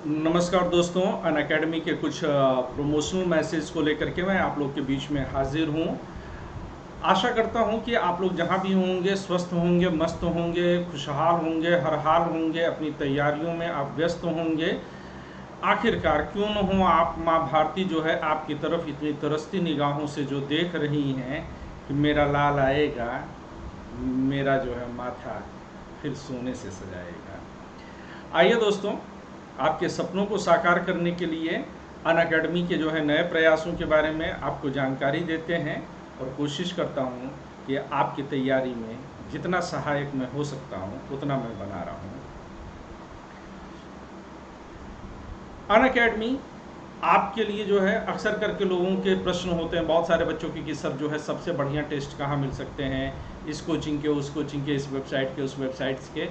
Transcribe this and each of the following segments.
नमस्कार दोस्तों, अन अकेडमी के कुछ प्रमोशनल मैसेज को लेकर के मैं आप लोग के बीच में हाजिर हूँ। आशा करता हूँ कि आप लोग जहाँ भी होंगे स्वस्थ होंगे, मस्त होंगे, खुशहाल होंगे, हर हाल होंगे, अपनी तैयारियों में आप व्यस्त होंगे। आखिरकार क्यों न हो, आप माँ भारती जो है आपकी तरफ इतनी तरसती निगाहों से जो देख रही हैं कि मेरा लाल आएगा, मेरा जो है माथा फिर सोने से सजाएगा। आइए दोस्तों, आपके सपनों को साकार करने के लिए अन अकेडमी के जो है नए प्रयासों के बारे में आपको जानकारी देते हैं और कोशिश करता हूं कि आपकी तैयारी में जितना सहायक मैं हो सकता हूं उतना मैं बना रहा हूं। अन अकेडमी आपके लिए जो है अक्सर करके लोगों के प्रश्न होते हैं बहुत सारे बच्चों की कि सर जो है सबसे बढ़िया टेस्ट कहाँ मिल सकते हैं, इस कोचिंग के, उस कोचिंग के, इस वेबसाइट के, उस वेबसाइट्स के।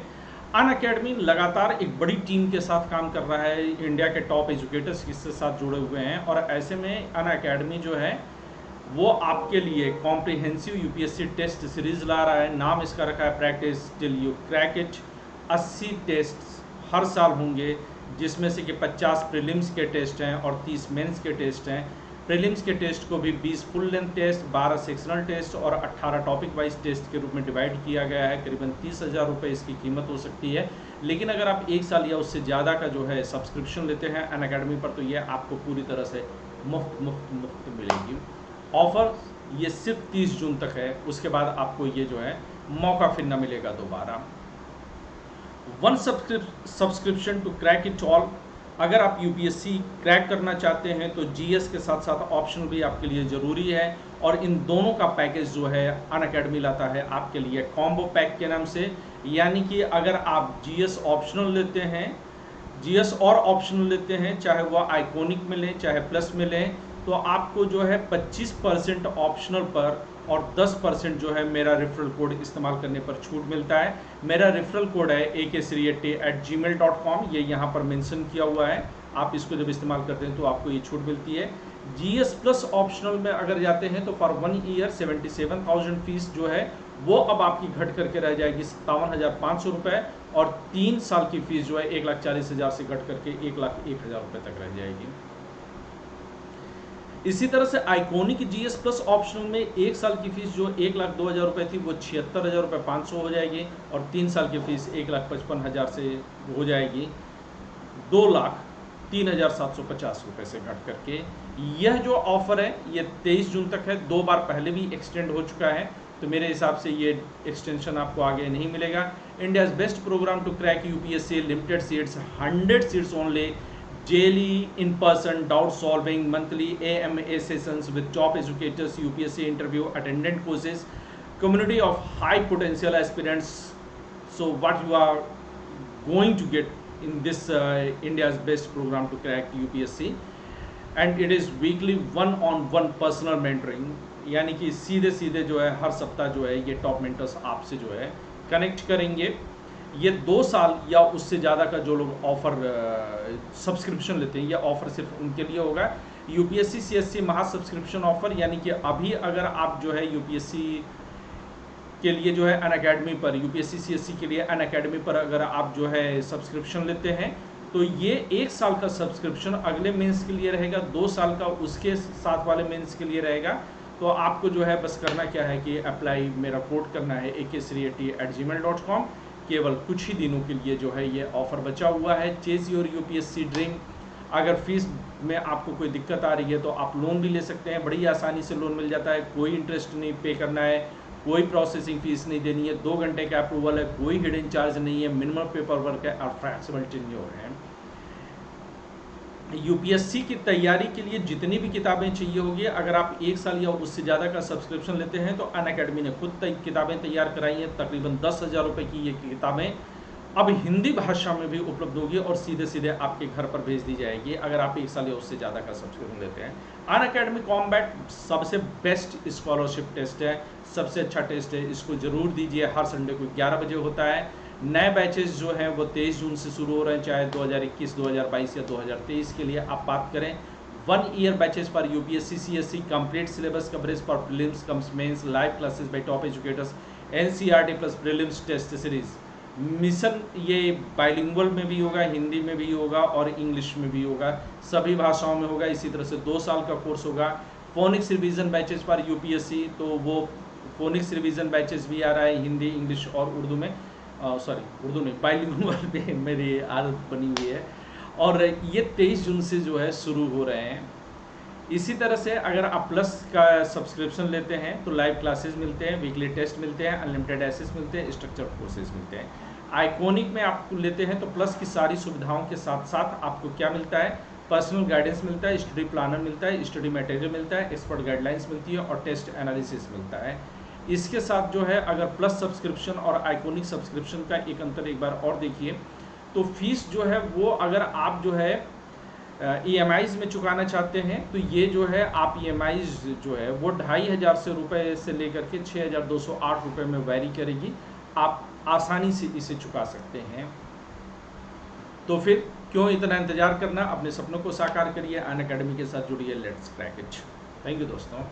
अन अकेडमी लगातार एक बड़ी टीम के साथ काम कर रहा है, इंडिया के टॉप एजुकेटर्स इसके साथ जुड़े हुए हैं और ऐसे में अन अकेडमी जो है वो आपके लिए कॉम्प्रिहेंसिव यूपीएससी टेस्ट सीरीज ला रहा है। नाम इसका रखा है practice till you crack it. 80 test हर साल होंगे, जिसमें से कि 50 प्रीलिम्स के टेस्ट हैं और 30 मेंस के टेस्ट हैं। प्रीलिम्स के टेस्ट को भी 20 full length test, 12 sectional test और 18 टॉपिक वाइज टेस्ट के रूप में डिवाइड किया गया है। करीबन 30,000 रुपये इसकी कीमत हो सकती है। लेकिन अगर आप एक साल या उससे ज़्यादा का जो है सब्सक्रिप्शन लेते हैं अन अकेडमी पर, तो ये आपको पूरी तरह से मुफ्त मुफ्त मुफ्त मिलेगी। ऑफर ये सिर्फ 30 जून तक है, उसके बाद आपको ये जो है मौका फिर न मिलेगा दोबारा। One subscription to crack it all. अगर आप यूपीएससी क्रैक करना चाहते हैं तो जीएस के साथ साथ ऑप्शनल भी आपके लिए ज़रूरी है और इन दोनों का पैकेज जो है अन अकेडमी लाता है आपके लिए कॉम्बो पैक के नाम से। यानी कि अगर आप जीएस ऑप्शनल लेते हैं, जीएस और ऑप्शनल लेते हैं, चाहे वह आइकॉनिक में लें चाहे प्लस में लें, तो आपको जो है 25% ऑप्शनल पर और 10% जो है मेरा रेफरल कोड इस्तेमाल करने पर छूट मिलता है। मेरा रेफरल कोड है ak380@gmail.com, ये यहाँ पर मेंशन किया हुआ है। आप इसको जब इस्तेमाल करते हैं तो आपको ये छूट मिलती है। जीएस प्लस ऑप्शनल में अगर जाते हैं तो फॉर 1 ईयर 77,000 फीस जो है वो अब आपकी घट करके रह जाएगी 57,500 रुपये और 3 साल की फीस जो है 1,40,000 से घट करके 1,01,000 रुपये तक रह जाएगी। इसी तरह से आइकॉनिक जीएस प्लस ऑप्शनल में 1 साल की फीस जो 1,02,000 रुपये थी वो 76,500 हो जाएगी और 3 साल की फीस 1,55,000 से हो जाएगी 2,03,750 रुपये से घट करके। यह जो ऑफर है ये 23 जून तक है, 2 बार पहले भी एक्सटेंड हो चुका है, तो मेरे हिसाब से ये एक्सटेंशन आपको आगे नहीं मिलेगा। India's best programme to crack UPSC, limited seats, 100 seats only, daily in-person doubt solving, monthly AMA sessions with top educators, UPSC interview attendant courses, community of high potential aspirants. So what you are going to get in this India's best program to crack UPSC, and it is weekly one-on-one personal mentoring, यानी कि सीधे सीधे जो है हर सप्ताह जो है ये टॉप मेंटर्स आपसे जो है कनेक्ट करेंगे। ये 2 साल या उससे ज़्यादा का जो लोग ऑफ़र सब्सक्रिप्शन लेते हैं, ये ऑफ़र सिर्फ उनके लिए होगा। यूपीएससी सीएससी महा सब्सक्रिप्शन ऑफ़र, यानी कि अभी अगर आप जो है यूपीएससी के लिए जो है अन अकेडमी पर, यूपीएससी सीएससी के लिए अन अकेडमी पर अगर आप जो है सब्सक्रिप्शन लेते हैं तो ये 1 साल का सब्सक्रिप्शन अगले मेंस के लिए रहेगा, 2 साल का उसके साथ वाले मेंस के लिए रहेगा। तो आपको जो है बस करना क्या है कि अप्लाई मेरा कोड करना है ak380@gmail.com। केवल कुछ ही दिनों के लिए जो है ये ऑफ़र बचा हुआ है। Chase your UPSC dream. अगर फीस में आपको कोई दिक्कत आ रही है तो आप लोन भी ले सकते हैं, बड़ी आसानी से लोन मिल जाता है, कोई इंटरेस्ट नहीं पे करना है, कोई प्रोसेसिंग फीस नहीं देनी है, 2 घंटे का अप्रूवल है, कोई हिडन चार्ज नहीं है, मिनिमम पेपर वर्क है और फ्लेक्सिबल टेन्योर है। यूपीएससी की तैयारी के लिए जितनी भी किताबें चाहिए होगी, अगर आप 1 साल या उससे ज़्यादा का सब्सक्रिप्शन लेते हैं तो अन अकेडमी ने खुद किताबें तैयार कराई हैं। तकरीबन 10,000 रुपये की ये किताबें अब हिंदी भाषा में भी उपलब्ध होगी और सीधे सीधे आपके घर पर भेज दी जाएगी अगर आप 1 साल या उससे ज़्यादा का सब्सक्रिप्शन लेते हैं। अन अकेडमी कॉम्बैट सबसे बेस्ट स्कॉलरशिप टेस्ट है, सबसे अच्छा टेस्ट है, इसको ज़रूर दीजिए। हर संडे को 11 बजे होता है। नए बैचेस जो हैं वो 23 जून से शुरू हो रहे हैं, चाहे 2021, 2022 या 2023 के लिए आप बात करें। 1 ईयर बैचेस पर UPSC CSC, complete syllabus coverage for prelims cum mains, live classes by top educators, NCERT plus prelims test series, mission ये बाइलिंगुअल में भी होगा, हिंदी में भी होगा और इंग्लिश में भी होगा, सभी भाषाओं में होगा। इसी तरह से 2 साल का कोर्स होगा। फोनिक्स रिवीजन बैचेस पर यूपीएससी, तो वो फोनिक्स रिवीजन बैचेस भी आ रहा है हिंदी, इंग्लिश और उर्दू में। सॉरी उर्दू नहीं, बाइलिंगुअल पे मेरी आदत बनी हुई है। और ये 23 जून से जो है शुरू हो रहे हैं। इसी तरह से अगर आप प्लस का सब्सक्रिप्शन लेते हैं तो लाइव क्लासेस मिलते हैं, वीकली टेस्ट मिलते हैं, अनलिमिटेड एक्सेस मिलते हैं, स्ट्रक्चर्ड कोर्सेज मिलते हैं। आइकॉनिक में आप लेते हैं तो प्लस की सारी सुविधाओं के साथ साथ आपको क्या मिलता है, पर्सनल गाइडेंस मिलता है, स्टडी प्लानर मिलता है, स्टडी मटेरियल मिलता है, एक्सपर्ट गाइडलाइंस मिलती है और टेस्ट एनालिसिस मिलता है। इसके साथ जो है अगर प्लस सब्सक्रिप्शन और आइकॉनिक सब्सक्रिप्शन का एक अंतर एक बार और देखिए, तो फीस जो है वो अगर आप जो है EMIs में चुकाना चाहते हैं तो ये जो है आप EMIs जो है वो 2500 रुपये से लेकर के 6208 रुपये में वैरी करेगी। आप आसानी से इसे चुका सकते हैं। तो फिर क्यों इतना इंतज़ार करना, अपने सपनों को साकार करिए, अनअकैडमी के साथ जुड़िए। Let's crack it. Thank you दोस्तों।